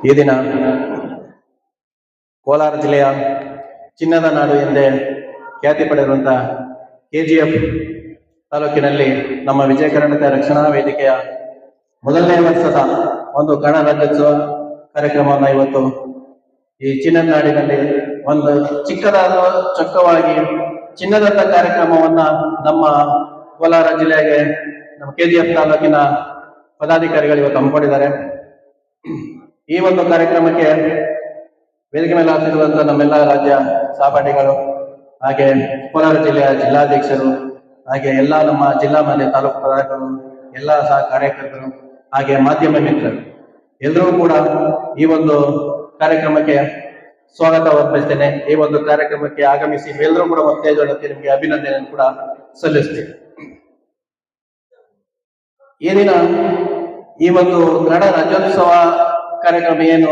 ಈ ದಿನ ಕೋಲಾರ ಜಿಲ್ಲೆಯ ಚಿನ್ನದ ನಾಡು ಎಂದೇ ಖ್ಯಾತಿ ಪಡೆದಿರುವಂತಹ ಕೆಜಿಎಫ್ ತಾಲೂಕಿನಲ್ಲಿ ನಮ್ಮ ವಿಜಯ ಕರ್ನಾಟಕ ರಕ್ಷಣಾ ವೇದಿಕೆಯ ಮೊದಲನೇ ವರ್ಷದ ಒಂದು ಕನ್ನಡ ರಾಜ್ಯೋತ್ಸವ ಕಾರ್ಯಕ್ರಮವನ್ನು ಇವತ್ತು ಈ ಚಿನ್ನದ ನಾಡಿನಲ್ಲಿ ಒಂದು ಚಿಕ್ಕದಾದ ಚೊಕ್ಕವಾಗಿ ಚಿನ್ನದಂತ ಕಾರ್ಯಕ್ರಮವನ್ನ ನಮ್ಮ ಕೋಲಾರ ಜಿಲ್ಲೆಗೆ ನಮ್ಮ ಕೆಜಿಎಫ್ ತಾಲೂಕಿನ ಪದಾಧಿಕಾರಿಗಳು ಇವತ್ತು ಹಮ್ಮಿಕೊಂಡಿದ್ದಾರೆ. ಈ ಒಂದು ಕಾರ್ಯಕ್ರಮಕ್ಕೆ ವೇದಿಕೆ ಮೇಲೆ ಹಾಕಿರುವಂತಹ ನಮ್ಮೆಲ್ಲ ರಾಜ್ಯ ಸಹಪಾಠಿಗಳು, ಹಾಗೆ ಕೋಲಾರ ಜಿಲ್ಲೆಯ ಜಿಲ್ಲಾಧ್ಯಕ್ಷರು, ಹಾಗೆ ಎಲ್ಲ ನಮ್ಮ ಜಿಲ್ಲಾ ಮತ್ತು ತಾಲೂಕು ಪದಾಧಿಕಾರಿಗಳು, ಎಲ್ಲ ಸಹ ಕಾರ್ಯಕರ್ತರು, ಹಾಗೆ ಮಾಧ್ಯಮ ಮಿತ್ರರು ಎಲ್ಲರೂ ಕೂಡ ಈ ಒಂದು ಕಾರ್ಯಕ್ರಮಕ್ಕೆ ಸ್ವಾಗತ ಅರ್ಪಿಸ್ತೇನೆ. ಈ ಒಂದು ಕಾರ್ಯಕ್ರಮಕ್ಕೆ ಆಗಮಿಸಿ ಎಲ್ಲರೂ ಕೂಡ ಒತ್ತೇಜಕ್ಕೆ ನಿಮಗೆ ಅಭಿನಂದನೆಯನ್ನು ಕೂಡ ಸಲ್ಲಿಸ್ತೇನೆ. ಈ ದಿನ ಈ ಒಂದು ಕನ್ನಡ ರಾಜ್ಯೋತ್ಸವ ಕಾರ್ಯಕ್ರಮ ಏನು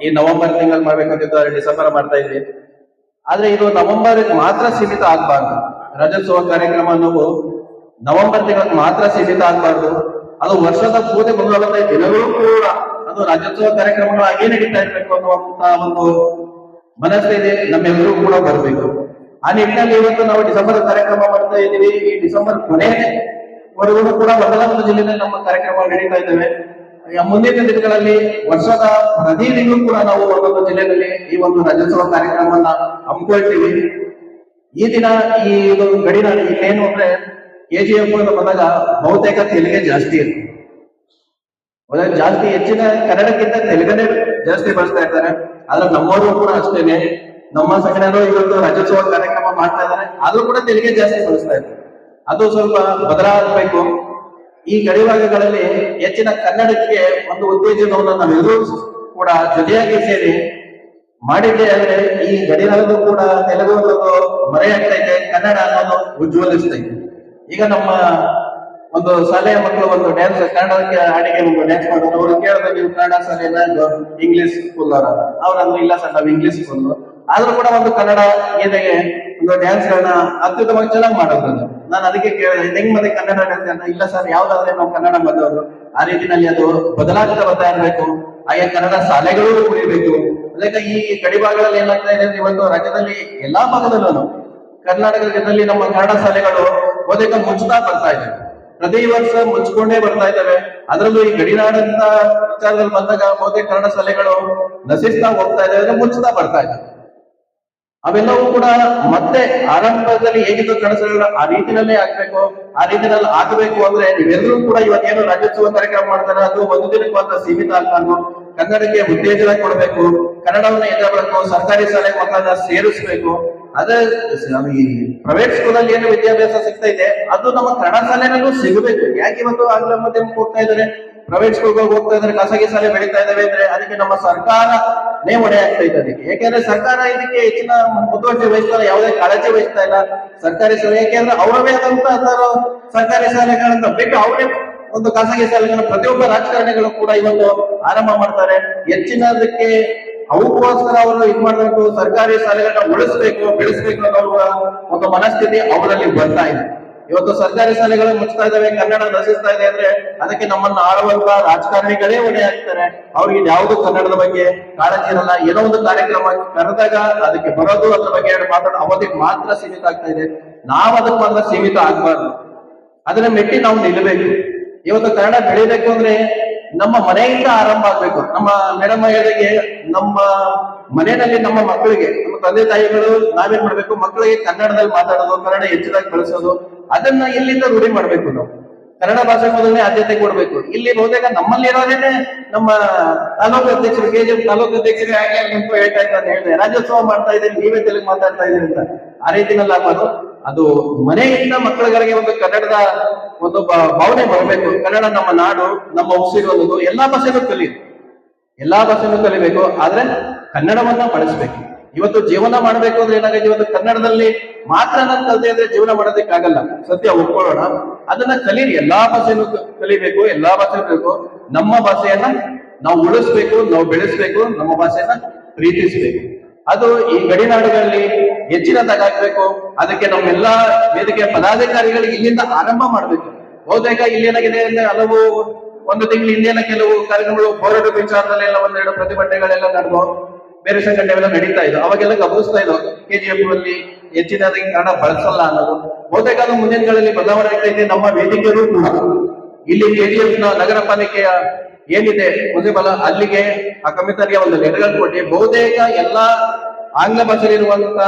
ಈ ನವೆಂಬರ್ ತಿಂಗಳಲ್ಲಿ ಮಾಡ್ಬೇಕಂತಿದ್ದು ಡಿಸೆಂಬರ್ ಮಾಡ್ತಾ ಇದ್ವಿ. ಆದ್ರೆ ಇದು ನವೆಂಬರ್ ಮಾತ್ರ ಸೀಮಿತ ಆಗ್ಬಾರ್ದು. ರಾಜ್ಯೋತ್ಸವ ಕಾರ್ಯಕ್ರಮ ಅನ್ನೋದು ನವೆಂಬರ್ ತಿಂಗಳಿಗೆ ಮಾತ್ರ ಸೀಮಿತ ಆಗ್ಬಾರ್ದು. ಅದು ವರ್ಷದ ಪೂರ್ತಿ 365 ದಿನಗಳು ಕೂಡ ಅದು ರಾಜ್ಯೋತ್ಸವ ಕಾರ್ಯಕ್ರಮಗಳು ಹಾಗೇ ನಡೀತಾ ಇರ್ಬೇಕು ಅನ್ನುವಂತ ಒಂದು ಮನಸ್ಥಿತಿ ನಮ್ಮೆಲ್ಲರೂ ಕೂಡ ಬರಬೇಕು. ಆ ನಿಟ್ಟಿನಲ್ಲಿ ಇವತ್ತು ನಾವು ಡಿಸೆಂಬರ್ ಕಾರ್ಯಕ್ರಮ ಮಾಡ್ತಾ ಇದ್ದೀವಿ. ಈ ಡಿಸೆಂಬರ್ ಕೊನೆವರೆಗೂ ಕೂಡ ಒಂದು ಜಿಲ್ಲೆಯಲ್ಲಿ ನಮ್ಮ ಕಾರ್ಯಕ್ರಮ ನಡೀತಾ ಇದ್ದೇವೆ. ಮುಂದಿನ ದಿನಗಳಲ್ಲಿ ವರ್ಷದ ಪ್ರತಿ ತಿಂಗಳು ಕೂಡ ನಾವು ಒಂದೊಂದು ಜಿಲ್ಲೆಯಲ್ಲಿ ಈ ಒಂದು ರಾಜ್ಯೋತ್ಸವ ಕಾರ್ಯಕ್ರಮವನ್ನ ಹಮ್ಮಿಕೊಳ್ತೀವಿ. ಈ ದಿನ ಈ ಇದು ಗಡಿನಾಡು ಇಲ್ಲೇನು ಅಂದ್ರೆ ಕೆಜಿಎಫ್ ಅಂತ ಬಂದಾಗ ಬಹುತೇಕ ತೆಲುಗೇ ಜಾಸ್ತಿ ಇರುತ್ತೆ. ಜಾಸ್ತಿ ಹೆಚ್ಚಿನ ಕನ್ನಡಕ್ಕಿಂತ ತೆಲುಗನೇ ಜಾಸ್ತಿ ಬಳಸ್ತಾ ಇರ್ತಾರೆ. ಆದ್ರೆ ನಮ್ಮವರು ಕೂಡ ಅಷ್ಟೇನೆ, ನಮ್ಮ ಸಂಘಟನೆಗಳು ಇವತ್ತು ರಾಜ್ಯೋತ್ಸವ ಕಾರ್ಯಕ್ರಮ ಮಾಡ್ತಾ ಇದ್ದಾರೆ, ಆದ್ರೂ ಕೂಡ ತೆಲುಗೇ ಜಾಸ್ತಿ ಬಳಸ್ತಾ ಇರ್ತಾರೆ. ಅದು ಸ್ವಲ್ಪ ಬದಲಾಗಬೇಕು. ಈ ಗಡಿ ಭಾಗಗಳಲ್ಲಿ ಹೆಚ್ಚಿನ ಕನ್ನಡಕ್ಕೆ ಒಂದು ಉತ್ತೇಜನವನ್ನು ನಾವೆಲ್ಲರೂ ಕೂಡ ಜೊತೆಯಾಗಿ ಸೇರಿ ಮಾಡಿದ್ದೆ ಅಂದ್ರೆ ಈ ಗಡಿನಾಡು ಕೂಡ ತೆಲುಗು ಅನ್ನೋದು ಮರೆಯಾಗ್ತಾ ಇದೆ, ಕನ್ನಡ ಅನ್ನೋದು ಉಜ್ವಲಿಸ್ತಾ ಇದೆ. ಈಗ ನಮ್ಮ ಒಂದು ಶಾಲೆಯ ಮಕ್ಕಳು ಒಂದು ಡ್ಯಾನ್ಸ್ ಕನ್ನಡಕ್ಕೆ ಹಾಡಿಗೆ ಒಂದು ಡ್ಯಾನ್ಸ್ ಮಾಡೋದು, ಅವರು ಕೇಳಿದ್ರೆ ನೀವು ಕನ್ನಡ ಶಾಲೆಯನ್ನ ಇಂಗ್ಲಿಷ್ ಸ್ಕೂಲ್ ಅವ್ರನ್ನು ಇಲ್ಲ ಸರ್ ನಾವು ಇಂಗ್ಲಿಷ್ ಸ್ಕೂಲ್, ಆದ್ರೂ ಕೂಡ ಒಂದು ಕನ್ನಡ ಗೀತೆಗೆ ಒಂದು ಡ್ಯಾನ್ಸ್ ಗಳನ್ನ ಅತ್ಯುತ್ತಮವಾಗಿ ಚೆನ್ನಾಗಿ ಮಾಡೋದು. ನಾನು ಅದಕ್ಕೆ ಕೇಳಿದೆ ಹೆಂಗ್ ಮತ್ತೆ ಕನ್ನಡ ಡ್ಯಾನ್ಸ್ ಅಂತ. ಇಲ್ಲ ಸರ್ ಯಾವ್ದಾದ್ರೆ ನಾವು ಕನ್ನಡ ಬಂದವರು, ಆ ರೀತಿನಲ್ಲಿ ಅದು ಬದಲಾಗ್ತಾ ಬರ್ತಾ ಇರ್ಬೇಕು. ಹಾಗೆ ಕನ್ನಡ ಶಾಲೆಗಳು ಉಳಿಬೇಕು. ಅದಕ್ಕೆ ಈ ಗಡಿ ಭಾಗದಲ್ಲಿ ಏನಾಗ್ತಾ ಇದೆ ಅಂದ್ರೆ ಇವತ್ತು ರಾಜ್ಯದಲ್ಲಿ ಎಲ್ಲಾ ಭಾಗದಲ್ಲೂ ಕರ್ನಾಟಕದಲ್ಲಿ ನಮ್ಮ ಕನ್ನಡ ಶಾಲೆಗಳು ಬಹುತೇಕ ಮುಚ್ಚುತ್ತಾ ಬರ್ತಾ ಇದೆ. ಪ್ರತಿ ವರ್ಷ ಮುಚ್ಕೊಂಡೇ ಬರ್ತಾ ಇದ್ದಾವೆ. ಅದರಲ್ಲೂ ಈ ಗಡಿನಾಡಂತ ವಿಚಾರದಲ್ಲಿ ಬಂದಾಗ ಬಹುತೇಕ ಕನ್ನಡ ಶಾಲೆಗಳು ನಶಿಸ್ತಾ ಹೋಗ್ತಾ ಇದ್ದಾವೆ, ಮುಚ್ಚುತ್ತಾ ಬರ್ತಾ ಇದೆ. ಅವೆಲ್ಲವೂ ಕೂಡ ಮತ್ತೆ ಆರಂಭದಲ್ಲಿ ಹೇಗಿದ್ದು ಕನ್ನಡ ಶಾಲೆಗಳು ಆ ರೀತಿಯಲ್ಲೇ ಆಗ್ಬೇಕು. ಆ ರೀತಿಯಲ್ಲಿ ಆಗಬೇಕು ಅಂದ್ರೆ ನೀವೆಲ್ಲರೂ ಕೂಡ ಇವತ್ತೇನು ರಾಜ್ಯೋತ್ಸವ ಕಾರ್ಯಕ್ರಮ ಮಾಡ್ತಾರೆ ಅದು ಒಂದು ದಿನಕ್ಕೆ ಮಾತ್ರ ಸೀಮಿತ ಆಗ್ಬಾರ್ದು. ಕನ್ನಡಕ್ಕೆ ಉತ್ತೇಜನ ಕೊಡಬೇಕು, ಕನ್ನಡವನ್ನು ಎದುರಬೇಕು, ಸರ್ಕಾರಿ ಶಾಲೆ ಮಕ್ಕಳನ್ನ ಸೇರಿಸ್ಬೇಕು. ಅದೇ ಈ ಪ್ರೈವೇಟ್ ಸ್ಕೂಲಲ್ಲಿ ಏನು ವಿದ್ಯಾಭ್ಯಾಸ ಸಿಗ್ತಾ ಇದೆ ಅದು ನಮ್ಮ ಕನ್ನಡ ಶಾಲೆನಲ್ಲೂ ಸಿಗಬೇಕು. ಯಾಕೆ ಇವತ್ತು ಆಂಗ್ಲ ಮಾಧ್ಯಮ ಹೋಗ್ತಾ ಇದ್ದಾರೆ, ಪ್ರೈವೇಟ್ ಸ್ಕೂಲ್ಗಳಿಗೆ ಹೋಗ್ತಾ ಇದ್ದಾರೆ, ಖಾಸಗಿ ಶಾಲೆ ಬೆಳೀತಾ ಇದಾವೆ ಅಂದ್ರೆ ಅದಕ್ಕೆ ನಮ್ಮ ಸರ್ಕಾರನೇ ಹೊಣೆ ಆಗ್ತಾ ಇದೆ. ಅದಕ್ಕೆ ಯಾಕೆಂದ್ರೆ ಸರ್ಕಾರ ಇದಕ್ಕೆ ಹೆಚ್ಚಿನ ಮುತುವರ್ಜಿ ವಹಿಸ್ತಾ ಇಲ್ಲ, ಯಾವುದೇ ಕಾಳಜಿ ವಹಿಸ್ತಾ ಇಲ್ಲ ಸರ್ಕಾರಿ ಶಾಲೆ. ಯಾಕೆಂದ್ರೆ ಅವರವೇ ಆದಂತ ಸರ್ಕಾರಿ ಶಾಲೆಗಳನ್ನ ಬಿಟ್ಟು ಅವರೇ ಒಂದು ಖಾಸಗಿ ಶಾಲೆಗಳನ್ನ ಪ್ರತಿಯೊಬ್ಬ ರಾಜಕಾರಣಿಗಳು ಕೂಡ ಇವತ್ತು ಆರಂಭ ಮಾಡ್ತಾರೆ. ಹೆಚ್ಚಿನದಕ್ಕೆ ಅವಕ್ಕೋಸ್ಕರ ಅವರು ಇದು ಮಾಡಬೇಕು, ಸರ್ಕಾರಿ ಶಾಲೆಗಳನ್ನ ಉಳಿಸ್ಬೇಕು, ಬೆಳೆಸ್ಬೇಕು ಅನ್ನೋ ಒಂದು ಮನಸ್ಥಿತಿ ಅವರಲ್ಲಿ ಬರ್ತಾ ಇದೆ. ಇವತ್ತು ಸರ್ಕಾರಿ ಶಾಲೆಗಳು ಮುಚ್ತಾ ಇದಾವೆ, ಕನ್ನಡ ನಶಿಸ್ತಾ ಇದೆ ಅಂದ್ರೆ ಅದಕ್ಕೆ ನಮ್ಮನ್ನ ಆಳುವಂತ ರಾಜಕಾರಣಿಗಳೇ ಹೊಣೆ ಆಗ್ತಾರೆ. ಅವ್ರಿಗೆ ಯಾವುದು ಕನ್ನಡದ ಬಗ್ಗೆ ಕಾಳಜಿ ಇರಲ್ಲ. ಏನೋ ಒಂದು ಕಾರ್ಯಕ್ರಮ ಕರೆದಾಗ ಅದಕ್ಕೆ ಬರೋದು, ಅದ್ರ ಬಗ್ಗೆ ಮಾತಾಡೋ ಅವಧಿಗೆ ಮಾತ್ರ ಸೀಮಿತ ಆಗ್ತಾ ಇದೆ. ನಾವು ಅದಕ್ಕೆ ಮಾತ್ರ ಸೀಮಿತ ಆಗ್ಬಾರ್ದು, ಅದನ್ನ ಮೆಟ್ಟಿ ನಾವು ನಿಲ್ಲಬೇಕು. ಇವತ್ತು ಕನ್ನಡ ಬೆಳಿಬೇಕು ಅಂದ್ರೆ ನಮ್ಮ ಮನೆಯಿಂದ ಆರಂಭ ಆಗ್ಬೇಕು. ನಮ್ಮ ಮೇಡಮ್ ಹೇಳಿದಾಗೆ ನಮ್ಮ ಮನೆಯಲ್ಲಿ ನಮ್ಮ ಮಕ್ಕಳಿಗೆ, ನಮ್ಮ ತಂದೆ ತಾಯಿಗಳು ನಾವೇನ್ ಮಾಡ್ಬೇಕು, ಮಕ್ಕಳಿಗೆ ಕನ್ನಡದಲ್ಲಿ ಮಾತಾಡೋದು, ಕನ್ನಡ ಹೆಚ್ಚಿದಾಗಿ ಬಳಸೋದು, ಅದನ್ನ ಇಲ್ಲಿಂದ ರೂಢಿ ಮಾಡ್ಬೇಕು. ನಾವು ಕನ್ನಡ ಭಾಷೆ ಮೊದಲನೇ ಆದ್ಯತೆ ಕೊಡ್ಬೇಕು. ಇಲ್ಲಿ ಬಹುತೇಕ ನಮ್ಮಲ್ಲಿ ಇರೋದೇನೆ ನಮ್ಮ ತಾಲೂಕು ಅಧ್ಯಕ್ಷರು, ಕೆಜಿಎಫ್ ತಾಲೂಕು ಅಧ್ಯಕ್ಷರು ಹಾಗೆ ಹೇಳ್ತಾ ಇದ್ದಾರೆ, ಹೇಳಿದೆ ರಾಜ್ಯೋತ್ಸವ ಮಾಡ್ತಾ ಇದ್ದೀರಿ ನೀವೇ ತೆಲುಗು ಮಾತಾಡ್ತಾ ಇದ್ದೀರಿ ಅಂತ. ಆ ರೀತಿನಲ್ಲಿ ಆಗ್ಬಾರ್ದು. ಅದು ಮನೆಯಿಂದ ಮಕ್ಕಳಿಗೆ ಒಂದು ಕನ್ನಡದ ಒಂದು ಭಾವನೆ ಬರಬೇಕು. ಕನ್ನಡ ನಮ್ಮ ನಾಡು, ನಮ್ಮ ಉಸಿರು ಅನ್ನೋದು. ಎಲ್ಲಾ ಭಾಷೆನೂ ಕಲಿಬೇಕು, ಆದ್ರೆ ಕನ್ನಡವನ್ನ ಬಳಸ್ಬೇಕು. ಇವತ್ತು ಜೀವನ ಮಾಡ್ಬೇಕು ಅಂದ್ರೆ ಏನಾಗಿದೆ, ಇವತ್ತು ಕನ್ನಡದಲ್ಲಿ ಮಾತ್ರ ನಾನು ಕಲಿತೆ ಅಂದ್ರೆ ಜೀವನ ಮಾಡೋದಕ್ಕಾಗಲ್ಲ, ಸತ್ಯ ಒಪ್ಕೊಳ್ಳೋಣ. ಅದನ್ನ ಕಲೀರಿ, ಎಲ್ಲಾ ಭಾಷೆನೂ ಕಲಿಬೇಕು, ಎಲ್ಲಾ ಭಾಷೆ ಬೇಕು. ನಮ್ಮ ಭಾಷೆಯನ್ನ ನಾವು ಉಳಿಸ್ಬೇಕು, ನಾವು ಬೆಳೆಸ್ಬೇಕು, ನಮ್ಮ ಭಾಷೆಯನ್ನ ಪ್ರೀತಿಸ್ಬೇಕು. ಅದು ಈ ಗಡಿನಾಡುಗಳಲ್ಲಿ ಹೆಚ್ಚಿನದಾಗಬೇಕು. ಅದಕ್ಕೆ ನಮ್ಮೆಲ್ಲಾ ವೇದಿಕೆಯ ಪದಾಧಿಕಾರಿಗಳಿಗೆ ಇಲ್ಲಿಂದ ಆರಂಭ ಮಾಡ್ಬೇಕು. ಬಹುತೇಕ ಇಲ್ಲಿ ಏನಾಗಿದೆ ಅಂದ್ರೆ ಹಲವು ಒಂದು ತಿಂಗಳ ಹಿಂದೆನ ಕೆಲವು ಕಾರ್ಯಕ್ರಮಗಳು ಬೋರ್ಡ್ ವಿಚಾರದಲ್ಲೆಲ್ಲ ಒಂದೆರಡು ಪ್ರತಿಭಟನೆಗಳೆಲ್ಲ ನಡೆದು ಬೇರೆ ಸಂಘಟನೆಗಳೆಲ್ಲ ನಡೀತಾ ಇದ್ದು ಅವಾಗೆಲ್ಲ ಗಮನಿಸ್ತಾ ಇದ್ದು KGF ಅಲ್ಲಿ ಹೆಚ್ಚಿನದಾಗಿ ಕನ್ನಡ ಬಳಸಲ್ಲ ಅನ್ನೋದು. ಬಹುತೇಕ ಅದು ಮುಂದಿನ ದಿನಗಳಲ್ಲಿ ಬದಲಾವಣೆ ಆಗ್ತಾ ಇದೆ. ನಮ್ಮ ವೇದಿಕೆಯೂ ಕೂಡ ಇಲ್ಲಿ KGF ನ ನಗರ ಪಾಲಿಕೆಯ ಏನಿದೆ ಮುನ್ಸಿಪಲ್ ಅಲ್ಲಿಗೆ ಆ ಕಮಿಟರಿಗೆ ಒಂದು ಲೆಟರ್ಗಳು ಕೊಟ್ಟು ಬಹುತೇಕ ಎಲ್ಲಾ ಆಂಗ್ಲ ಭಾಷೆಯಲ್ಲಿರುವಂತ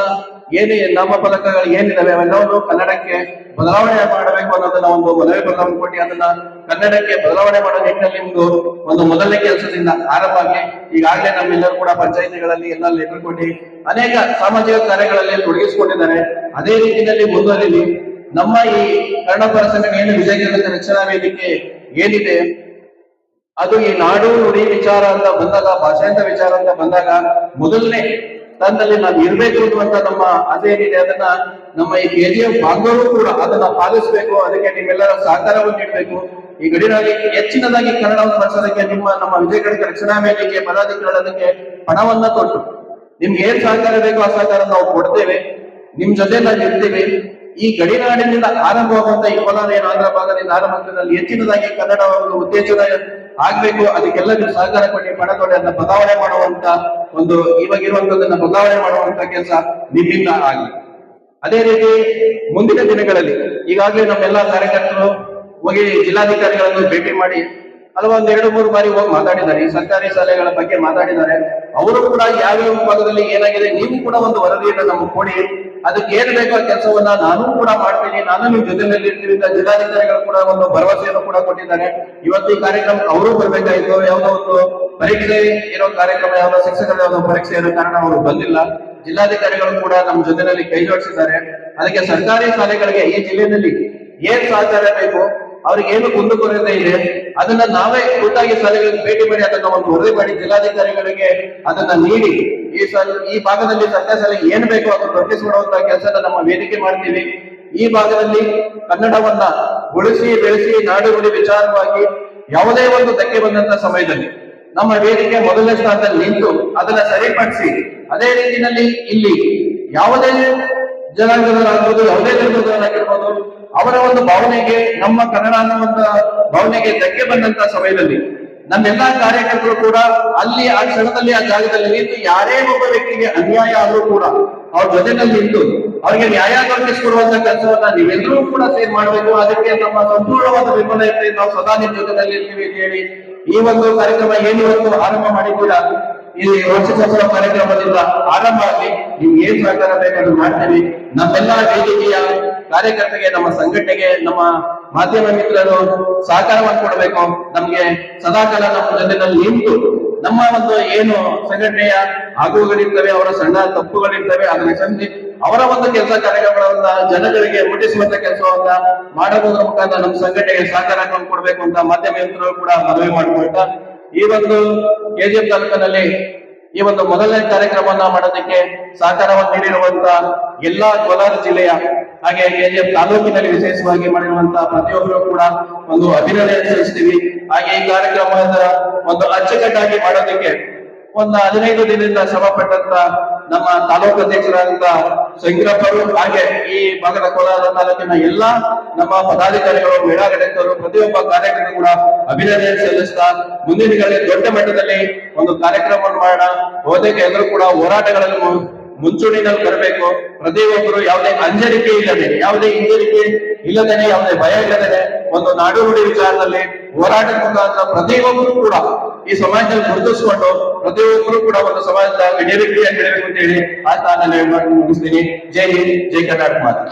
ಏನೇ ನಾಮಫಲಕಗಳು ಏನಿದಾವೆ ಅವೆಲ್ಲವನ್ನು ಕನ್ನಡಕ್ಕೆ ಬದಲಾವಣೆ ಮಾಡಬೇಕು ಅನ್ನೋದನ್ನ ಒಂದು ಮನವಿ ಬದಲಾವಣೆ ಕೊಟ್ಟು ಅದನ್ನ ಕನ್ನಡಕ್ಕೆ ಬದಲಾವಣೆ ಮಾಡೋ ನಿಟ್ಟಿನಲ್ಲಿ ಒಂದು ಮೊದಲನೇ ಕೆಲಸದಿಂದ ಆರಂಭ ಆಗಿ ಈಗಾಗಲೇ ನಮ್ಮೆಲ್ಲರೂ ಕೂಡ ಪಂಚಾಯಿತಿಗಳಲ್ಲಿ ಎಲ್ಲ ಲೆಟರ್ ಕೊಟ್ಟು ಅನೇಕ ಸಾಮಾಜಿಕ ಕಾರ್ಯಗಳಲ್ಲಿ ತೊಡಗಿಸಿಕೊಂಡಿದ್ದಾರೆ. ಅದೇ ರೀತಿಯಲ್ಲಿ ಮುಂದುವರಿಲಿ ನಮ್ಮ ಈ ಕನ್ನಡ ಪರ ಸಂಘಟನೆ ಏನು ವಿಜಯನಗರ ರಕ್ಷಣಾ ವೇದಿಕೆ ಏನಿದೆ ಅದು ಈ ನಾಡು ನುಡಿ ವಿಚಾರ ಅಂತ ಬಂದಾಗ ಭಾಷಾಂತ ವಿಚಾರ ಅಂತ ಬಂದಾಗ ಮೊದಲನೇ ತಂದಲ್ಲಿ ನಾವು ಇರ್ಬೇಕು ಅನ್ನುವಂತ ನಮ್ಮ ಅದೇ ಏನಿದೆ ಅದನ್ನ ನಮ್ಮ ಈ KGF ಬಾಂಧವರು ಕೂಡ ಅದನ್ನ ಪಾಲಿಸಬೇಕು. ಅದಕ್ಕೆ ನಿಮ್ಮೆಲ್ಲರ ಸಹಕಾರವನ್ನು ನೀಡಬೇಕು. ಈ ಗಡಿನಲ್ಲಿ ಹೆಚ್ಚಿನದಾಗಿ ಕನ್ನಡವನ್ನು ಬಳಸೋದಕ್ಕೆ ನಮ್ಮ ವಿಜಯನಗರ ರಕ್ಷಣಾ ವೇದಿಕೆ ಪದಾಧಿಕಾರಿಗಳಕ್ಕೆ ಹಣವನ್ನ ಕೊಟ್ಟು ನಿಮ್ಗೆ ಏನ್ ಸಹಕಾರ ಬೇಕೋ ಆ ಸಹಕಾರ ನಾವು ಕೊಡ್ತೇವೆ. ನಿಮ್ ಜೊತೆ ನಾವು ಇರ್ತೀವಿ. ಈ ಗಡಿನಾಡಿನಿಂದ ಆರಂಭವಾಗುವಂತ ಈ ಕೋಲಾರ ಆಂಧ್ರ ಭಾಗದಿಂದ ಆರಂಭದಲ್ಲಿ ಹೆಚ್ಚಿನದಾಗಿ ಕನ್ನಡ ಒಂದು ಉತ್ತೇಜನ ಆಗ್ಬೇಕು. ಅದಕ್ಕೆಲ್ಲ ನೀವು ಸಹಕಾರ ಕೊಡಿ, ಪಣ ಕೊಡಿ, ಅದನ್ನ ಬದಲಾವಣೆ ಮಾಡುವಂತ ಒಂದು ಇವಾಗಿರುವಂತದನ್ನ ಬದಲಾವಣೆ ಮಾಡುವಂತ ಕೆಲಸ ನಿಮ್ಮಿಂದ ಆಗಲಿ. ಅದೇ ರೀತಿ ಮುಂದಿನ ದಿನಗಳಲ್ಲಿ ಈಗಾಗಲೇ ನಮ್ಮೆಲ್ಲಾ ಕಾರ್ಯಕರ್ತರು ಹೋಗಿ ಜಿಲ್ಲಾಧಿಕಾರಿಗಳನ್ನು ಭೇಟಿ ಮಾಡಿ ಹಲವೊಂದು 2-3 ಬಾರಿ ಹೋಗಿ ಮಾತಾಡಿದ್ದಾರೆ. ಈ ಸರ್ಕಾರಿ ಶಾಲೆಗಳ ಬಗ್ಗೆ ಮಾತಾಡಿದ್ದಾರೆ. ಅವರು ಕೂಡ ಯಾವ್ಯಾವ ಭಾಗದಲ್ಲಿ ಏನಾಗಿದೆ ನೀವು ಕೂಡ ಒಂದು ವರದಿಯನ್ನು ನಮಗೆ ಕೊಡಿ. ಅದಕ್ಕೆ ಏನ್ ಬೇಕೋ ಕೆಲಸವನ್ನ ನಾನು ಕೂಡ ಮಾಡ್ತೀನಿ, ನಾನು ನಿಮ್ ಜೊತೆಯಲ್ಲಿ ಇರ್ತೀವಿ ಅಂತ ಜಿಲ್ಲಾಧಿಕಾರಿಗಳು ಕೂಡ ಒಂದು ಭರವಸೆಯನ್ನು ಕೂಡ ಕೊಟ್ಟಿದ್ದಾರೆ. ಇವತ್ತು ಈ ಕಾರ್ಯಕ್ರಮ ಅವರು ಬರ್ಬೇಕಾಯ್ತು. ಯಾವುದೋ ಒಂದು ಪರೀಕ್ಷೆ ಇರೋ ಕಾರ್ಯಕ್ರಮ, ಯಾವುದೋ ಶಿಕ್ಷಕರ ಯಾವುದೋ ಪರೀಕ್ಷೆ ಇರೋ ಕಾರಣ ಅವರು ಬಂದಿಲ್ಲ. ಜಿಲ್ಲಾಧಿಕಾರಿಗಳು ಕೂಡ ನಮ್ಮ ಜೊತೆಯಲ್ಲಿ ಕೈ ಜೋಡಿಸಿದ್ದಾರೆ. ಅದಕ್ಕೆ ಸರ್ಕಾರಿ ಶಾಲೆಗಳಿಗೆ ಈ ಜಿಲ್ಲೆಯಲ್ಲಿ ಏನ್ ಸಹಕಾರ ಬೇಕು, ಅವ್ರಿಗೆ ಏನು ಕುಂದುಕೊರತೆ ಇದೆ ಅದನ್ನ ನಾವೇ ಖುದ್ದಾಗಿ ಶಾಲೆಗಳಿಗೆ ಭೇಟಿ ಮಾಡಿ ಅದನ್ನ ಒಂದು ವರದಿ ಮಾಡಿ ಜಿಲ್ಲಾಧಿಕಾರಿಗಳಿಗೆ ಅದನ್ನ ನೀಡಿ ಈ ಭಾಗದಲ್ಲಿ ಸರ್ಕಾರಿ ಶಾಲೆಗೆ ಏನ್ ಬೇಕೋ ಅದನ್ನು ದೊರಕಿಸಿಕೊಡುವಂತ ಕೆಲಸನ ನಮ್ಮ ವೇದಿಕೆ ಮಾಡ್ತೀವಿ. ಈ ಭಾಗದಲ್ಲಿ ಕನ್ನಡವನ್ನ ಉಳಿಸಿ ಬೆಳೆಸಿ ನಾಡು ನುಡಿ ವಿಚಾರವಾಗಿ ಯಾವುದೇ ಒಂದು ಧಕ್ಕೆ ಬಂದಂತ ಸಮಯದಲ್ಲಿ ನಮ್ಮ ವೇದಿಕೆ ಮೊದಲನೇ ಸ್ಥಾನದಲ್ಲಿ ನಿಂತು ಅದನ್ನ ಸರಿಪಡಿಸಿ ಅದೇ ರೀತಿಯಲ್ಲಿ ಇಲ್ಲಿ ಯಾವುದೇ ಜನಾಂಗದವರಾಗಿರ್ಬೋದು, ಯಾವುದೇ ಧರ್ಮದವರಾಗಿರ್ಬೋದು, ಅವರ ಒಂದು ಭಾವನೆಗೆ ನಮ್ಮ ಕನ್ನಡ ಅನ್ನುವಂತ ಭಾವನೆಗೆ ಧಕ್ಕೆ ಬಂದಂತ ಸಮಯದಲ್ಲಿ ನಮ್ಮೆಲ್ಲಾ ಕಾರ್ಯಕರ್ತರು ಕೂಡ ಅಲ್ಲಿ ಆ ಕ್ಷಣದಲ್ಲಿ ಆ ಜಾಗದಲ್ಲಿ ನಿಂತು ಯಾರೇ ಒಬ್ಬ ವ್ಯಕ್ತಿಗೆ ಅನ್ಯಾಯ ಆದ್ರೂ ಕೂಡ ಅವ್ರ ಜೊತೆನಲ್ಲಿ ನಿಂತು ಅವ್ರಿಗೆ ನ್ಯಾಯ ದೊರಕಿಸಿಕೊಡುವಂತ ಕೆಲಸವನ್ನ ನೀವೆಲ್ಲರೂ ಕೂಡ ಸೇರ್ ಮಾಡಬೇಕು. ಅದಕ್ಕೆ ನಮ್ಮ ಸಂಪೂರ್ಣವಾದ ಬೆಂಬಲ ಇರ್ತದೆ. ನಾವು ಸದಾ ನಿಮ್ ಜೊತೆನಲ್ಲಿ ಇರ್ತೀವಿ ಅಂತ ಹೇಳಿ ಈ ಒಂದು ಕಾರ್ಯಕ್ರಮ ಏನು ಇವತ್ತು ಆರಂಭ ಮಾಡಿದ್ದೀರಾ, ಈ ವರ್ಷೋತ್ಸವ ಕಾರ್ಯಕ್ರಮದಿಂದ ಆರಂಭ ಆಗಿ ನಿಮ್ಗೆ ಏನ್ ಸಹಕಾರ ಬೇಕಾದ್ರೂ ಮಾಡ್ತೀವಿ. ನಮ್ಮೆಲ್ಲ ವೇದಿಕೆಯ ಕಾರ್ಯಕರ್ತರಿಗೆ, ನಮ್ಮ ಸಂಘಟನೆಗೆ, ನಮ್ಮ ಮಾಧ್ಯಮ ಮಿತ್ರರು ಸಹಕಾರವನ್ನು ಕೊಡಬೇಕು. ನಮ್ಗೆ ಸದಾಕಾಲ ನಮ್ಮ ಜೊತೆನಲ್ಲಿ ನಿಂತು ನಮ್ಮ ಒಂದು ಏನು ಸಂಘಟನೆಯ ಆಗುಗಳಿರ್ತವೆ, ಅವರ ಸಣ್ಣ ತಪ್ಪುಗಳಿರ್ತವೆ, ಅದನ್ನ ಕ್ಷಮಿಸಿ ಅವರ ಒಂದು ಕೆಲಸ ಕಾರ್ಯಕ್ರಮಗಳನ್ನ ಜನಗಳಿಗೆ ಮುಟ್ಟಿಸುವಂತ ಕೆಲಸವನ್ನ ಮಾಡೋದ್ರ ಮುಖಾಂತರ ನಮ್ಮ ಸಂಘಟನೆಗೆ ಸಹಕಾರವನ್ನು ಕೊಡ್ಬೇಕು ಅಂತ ಮಾಧ್ಯಮ ಮಿತ್ರರು ಕೂಡ ಮನವಿ ಮಾಡಿಕೊಳ್ತಾ ಈ ಒಂದು KGF ತಾಲೂಕಿನಲ್ಲಿ ಈ ಒಂದು ಮೊದಲನೇ ಕಾರ್ಯಕ್ರಮವನ್ನ ಮಾಡೋದಕ್ಕೆ ಸಹಕಾರವನ್ನು ನೀಡಿರುವಂತ ಎಲ್ಲಾ ಕೋಲಾರ ಜಿಲ್ಲೆಯ ಹಾಗೆ KGF ತಾಲೂಕಿನಲ್ಲಿ ವಿಶೇಷವಾಗಿ ಮಾಡಿರುವಂತಹ ಪ್ರತಿಯೊಬ್ಬರು ಕೂಡ ಒಂದು ಅಭಿನಂದನೆ ಸಲ್ಲಿಸ್ತೀವಿ. ಹಾಗೆ ಈ ಕಾರ್ಯಕ್ರಮದ ಒಂದು ಅಚ್ಚುಕಟ್ಟಾಗಿ ಮಾಡೋದಕ್ಕೆ ಒಂದು 15 ದಿನದಿಂದ ಶ್ರಮ ಪಟ್ಟಂತ ನಮ್ಮ ತಾಲೂಕು ಅಧ್ಯಕ್ಷರಾದಂತ ಶಂಕರಪ್ಪರು ಹಾಗೆ ಈ ಭಾಗದ ಕೋಲಾರ ತಾಲೂಕಿನ ಎಲ್ಲಾ ನಮ್ಮ ಪದಾಧಿಕಾರಿಗಳು, ಮಹಿಳಾ ಘಟಕರು, ಪ್ರತಿಯೊಬ್ಬ ಕಾರ್ಯಕರ್ತರು ಕೂಡ ಅಭಿನಂದನೆ ಸಲ್ಲಿಸ್ತಾ ಮುಂದಿನ ದಿನಗಳಲ್ಲಿ ದೊಡ್ಡ ಮಟ್ಟದಲ್ಲಿ ಒಂದು ಕಾರ್ಯಕ್ರಮವನ್ನು ಮಾಡೋಣ. ಬಹುತೇಕ ಎಲ್ಲರೂ ಕೂಡ ಹೋರಾಟಗಳಲ್ಲಿ ಮುಂಚೂಣಿನಲ್ಲಿ ಬರಬೇಕು. ಪ್ರತಿಯೊಬ್ಬರು ಯಾವುದೇ ಅಂಜರಿಕೆ ಇಲ್ಲದೆ, ಯಾವುದೇ ಹಿಂಜರಿಕೆ ಇಲ್ಲದೇನೆ, ಯಾವುದೇ ಭಯ ಇಲ್ಲದೇನೆ ಒಂದು ನಾಡು ನುಡಿ ವಿಚಾರದಲ್ಲಿ ಹೋರಾಟದ ಮುಖಾಂತರ ಪ್ರತಿಯೊಬ್ಬರು ಕೂಡ ಈ ಸಮಾಜದಲ್ಲಿ ಗುರುತಿಸಿಕೊಂಡು ಪ್ರತಿಯೊಬ್ಬರು ಕೂಡ ಒಂದು ಸಮಾಜದ ಗಡಿಯರಿಕೆಯನ್ನು ಬೆಳೆಯಬೇಕು ಅಂತ ಹೇಳಿ ಆ ನಾನು ಮುಗಿಸ್ತೀನಿ. ಜೈ ಹಿಂದ್, ಜೈ ಕರ್ನಾಟಕ ಮಾತು.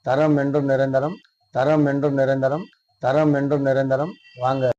தரம் என்றும் நிரந்தரம், தரம் என்றும் நிரந்தரம், தரம் என்றும் நிரந்தரம். வாங்க.